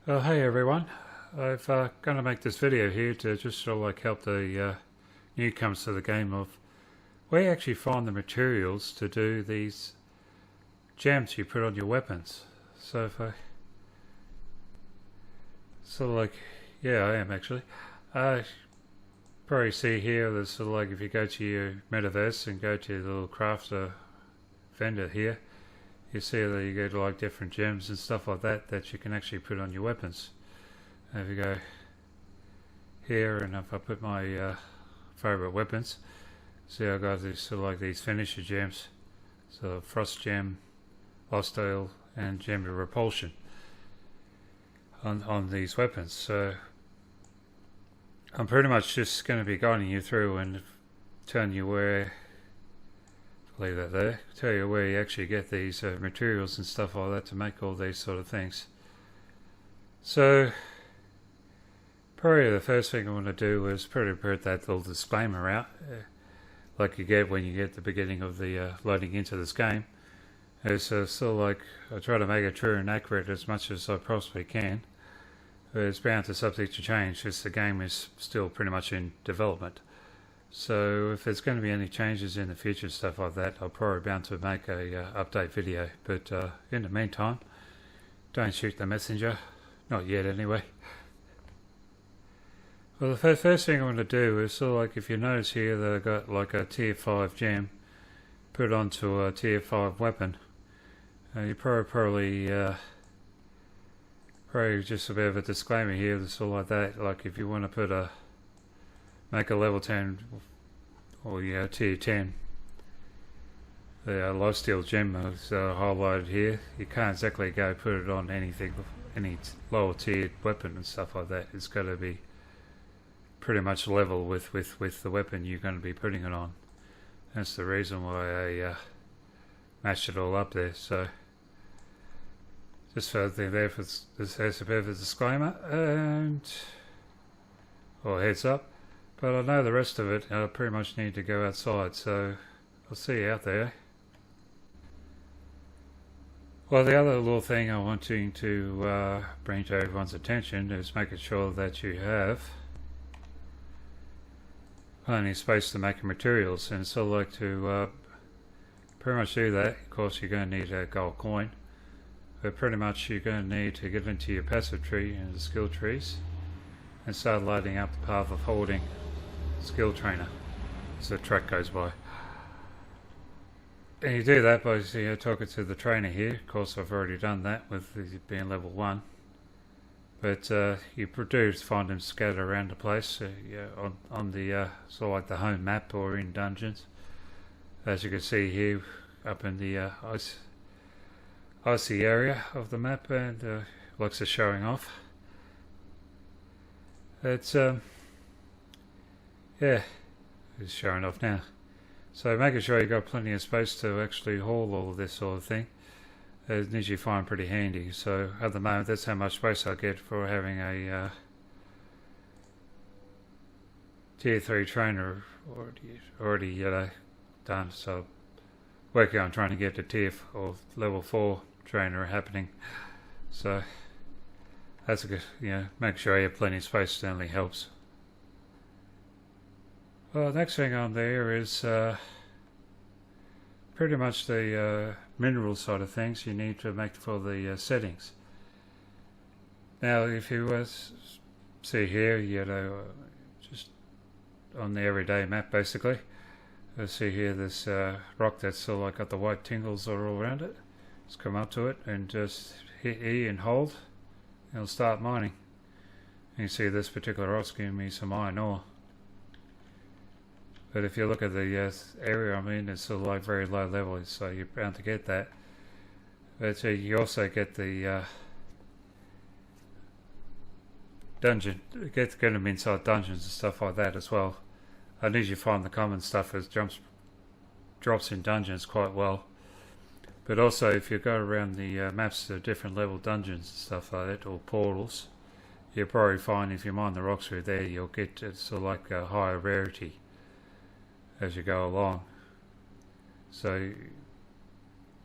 Hey everyone, I've going to make this video here to just sort of like help the newcomers to the game of where you actually find the materials to do these gems you put on your weapons. So if I sort of like, yeah, I am actually. Probably see here there's sort of like if you go to your metaverse and go to your little crafter vendor here, you see that you get like different gems and stuff like that that you can actually put on your weapons. And if you go here and if I put my favorite weapons, see I got these sort of like these finisher gems, so frost gem, hostile, and gem of repulsion on these weapons. So I'm pretty much just going to be guiding you through and telling you where, leave that there, tell you where you actually get these materials and stuff like that to make all these sort of things. So probably the first thing I want to do is probably put that little disclaimer out, like you get when you get the beginning of the loading into this game. It's still like I try to make it true and accurate as much as I possibly can. It's bound to subject to change because the game is still pretty much in development. So if there's going to be any changes in the future and stuff like that, I'll probably bound to make a update video. But in the meantime, don't shoot the messenger. Not yet anyway. Well, the first thing I want to do is sort of like if you notice here that I got like a tier 5 gem put onto a tier 5 weapon. You probably just a bit of a disclaimer here, sort of like that. Like if you want to put make a level 10 or tier 10 the lifesteal gem is highlighted here. You can't exactly go put it on anything, any lower tiered weapon and stuff like that. It's got to be pretty much level with the weapon you're going to be putting it on. That's the reason why I matched it all up there. So just for there, there's a bit of a disclaimer and or heads up. But I know the rest of it, I pretty much need to go outside, so I'll see you out there. Well, the other little thing I want to bring to everyone's attention is making sure that you have plenty of space to make materials, and so like to pretty much do that. Of course, you're going to need a gold coin, but pretty much you're going to need to get into your passive tree and the skill trees and start loading up the path of holding skill trainer as the track goes by. And you do that by talking to the trainer here. Of course, I've already done that with being level 1. But you do find them scattered around the place on the sort of like the home map or in dungeons. As you can see here, up in the icy area of the map, and looks are showing off. It's yeah, it's showing off now. So making sure you've got plenty of space to actually haul all of this sort of thing is you find pretty handy. So at the moment, that's how much space I get for having a tier 3 trainer already done. So working on trying to get the tier or level 4 trainer happening. So that's a good, make sure you have plenty of space certainly helps. Well, the next thing on there is pretty much the mineral side of things you need to make for the settings. Now, if you see here, just on the everyday map basically, see here this rock that's still like got the white tingles all around it. Just come up to it and just hit E and hold. It'll start mining. And you see this particular rock's giving me some iron ore. But if you look at the area I'm in, it's sort of like very low level, so you're bound to get that. But you also get the dungeon, get them inside dungeons and stuff like that as well. I need you to find the common stuff as drops in dungeons quite well. But also if you go around the maps to different level dungeons and stuff like that, or portals, you'll probably find if you mine the rocks through there, you'll get sort of like a higher rarity as you go along. So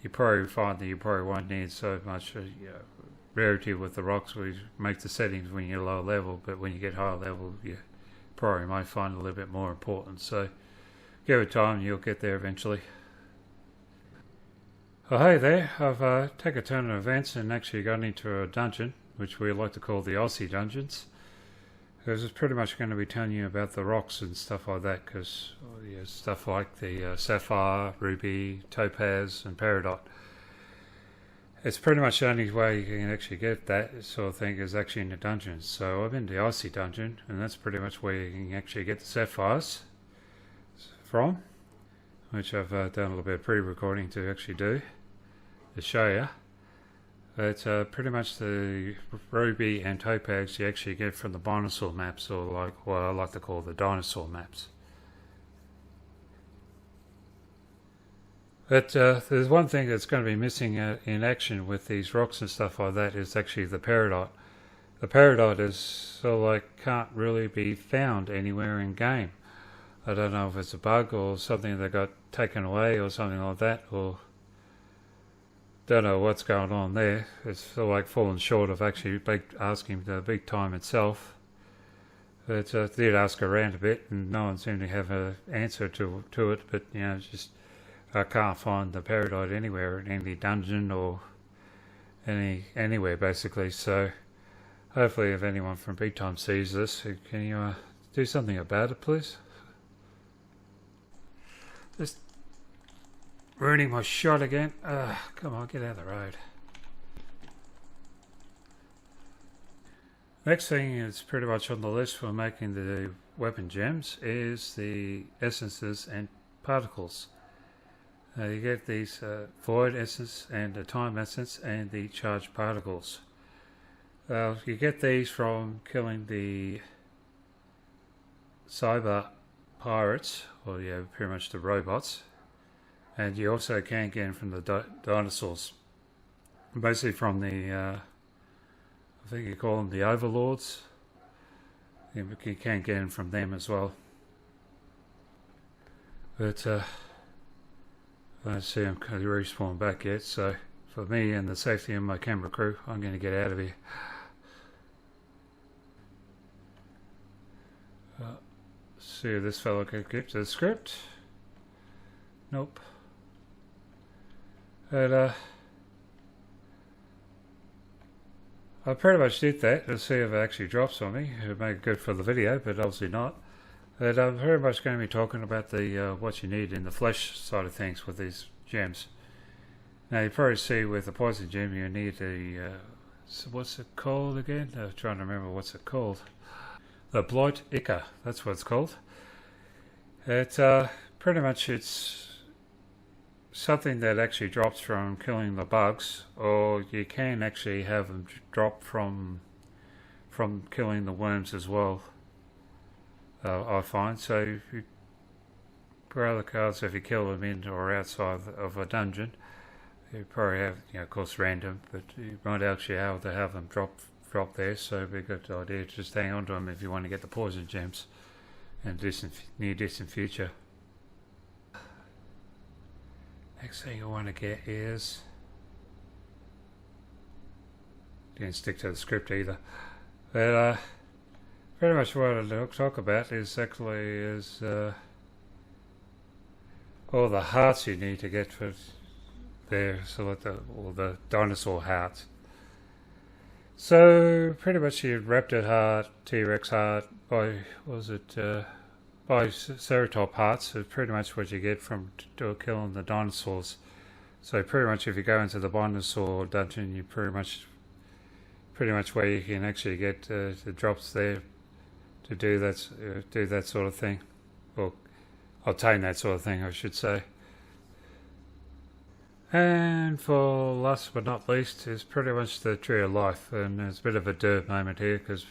you probably find that you probably won't need so much rarity with the rocks. We make the settings when you're lower level, but when you get higher level, you probably might find it a little bit more important. So give it time, you'll get there eventually. Oh, hey there, I've taken a turn of events and actually got into a dungeon, which we like to call the Aussie dungeons. Because it's pretty much going to be telling you about the rocks and stuff like that, because stuff like the sapphire, ruby, topaz and peridot. It's pretty much the only way you can actually get that sort of thing is actually in the dungeons. So I'm in the Aussie dungeon, and that's pretty much where you can actually get the sapphires from, which I've done a little bit of pre-recording to actually do, to show you. It's pretty much the ruby and topaz you actually get from the dinosaur maps, or like what I like to call the dinosaur maps. But there's one thing that's going to be missing in action with these rocks and stuff like that is actually the peridot. The peridot is sort of like can't really be found anywhere in game. I don't know if it's a bug or something that got taken away or something like that, or don't know what's going on there. It's sort of like fallen short of actually asking the big time itself. But I did ask around a bit and no one seemed to have an answer to it, but just I can't find the peridot anywhere in any dungeon or anywhere basically. So hopefully if anyone from Big Time sees this, can you do something about it, please? Just ruining my shot again. Come on, get out of the road. Next thing is pretty much on the list for making the weapon gems is the essences and particles. You get these void essence and the time essence and the charged particles. You get these from killing the cyber pirates, or pretty much the robots, and you also can get them from the dinosaurs. Basically from the, I think you call them the overlords. You can get them from them as well. But I don't see them respawn back yet, so for me and the safety of my camera crew, I'm going to get out of here. See if this fellow can get to the script. Nope. And I pretty much did that to see if it actually drops on me. It would make it good for the video, but obviously not. But I'm very much going to be talking about the what you need in the flesh side of things with these gems. Now you probably see with the poison gem you need the what's it called again? I'm trying to remember what's it called. The Blight Ichor, that's what it's called. It's pretty much it's something that actually drops from killing the bugs, or you can actually have them drop from killing the worms as well. I find so. If you grow the cards, if you kill them in or outside of a dungeon, you probably have, of course, random, but you might actually be able to have them drop there. So it'd be a good idea to just hang on to them if you want to get the poison gems in near distant future. Next thing you want to get is, didn't stick to the script either, but pretty much what I'll talk about is actually all the hearts you need to get for there, so like all the dinosaur hearts. So pretty much your Raptor heart, T-Rex heart, Ceratops hearts is pretty much what you get from killing the dinosaurs. So pretty much if you go into the dinosaur dungeon, you pretty much where you can actually get the drops there to do that sort of thing, or obtain that sort of thing, I should say. And for last but not least is pretty much the Tree of Life, and there's a bit of a derp moment here because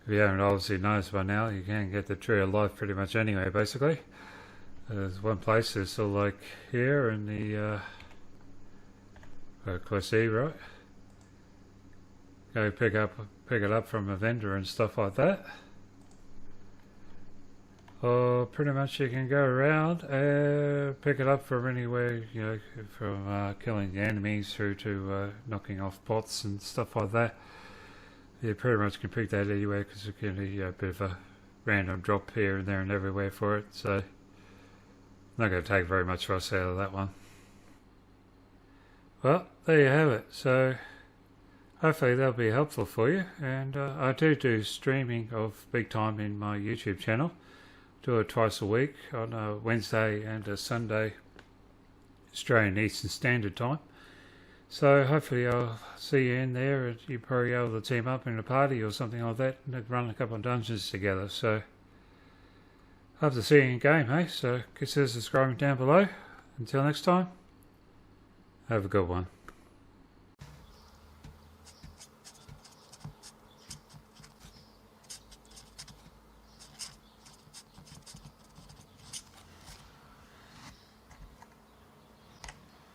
if you haven't obviously noticed by now, you can get the Tree of Life pretty much anywhere basically. There's one place, it's sort of like here in the Classy, right? Go pick it up from a vendor and stuff like that. or pretty much you can go around and pick it up from anywhere, you know, from killing the enemies through to knocking off bots and stuff like that. You pretty much can pick that anywhere because you can be a bit of a random drop here and there and everywhere for it, so not going to take very much for us out of that one. Well, there you have it. So hopefully that'll be helpful for you, and I do streaming of Big Time in my YouTube channel. Do it twice a week on a Wednesday and a Sunday Australian Eastern Standard Time. So hopefully I'll see you in there, and you'll probably be able to team up in a party or something like that and run a couple of dungeons together. So hope to see you in game, hey? So consider subscribing down below. Until next time, have a good one.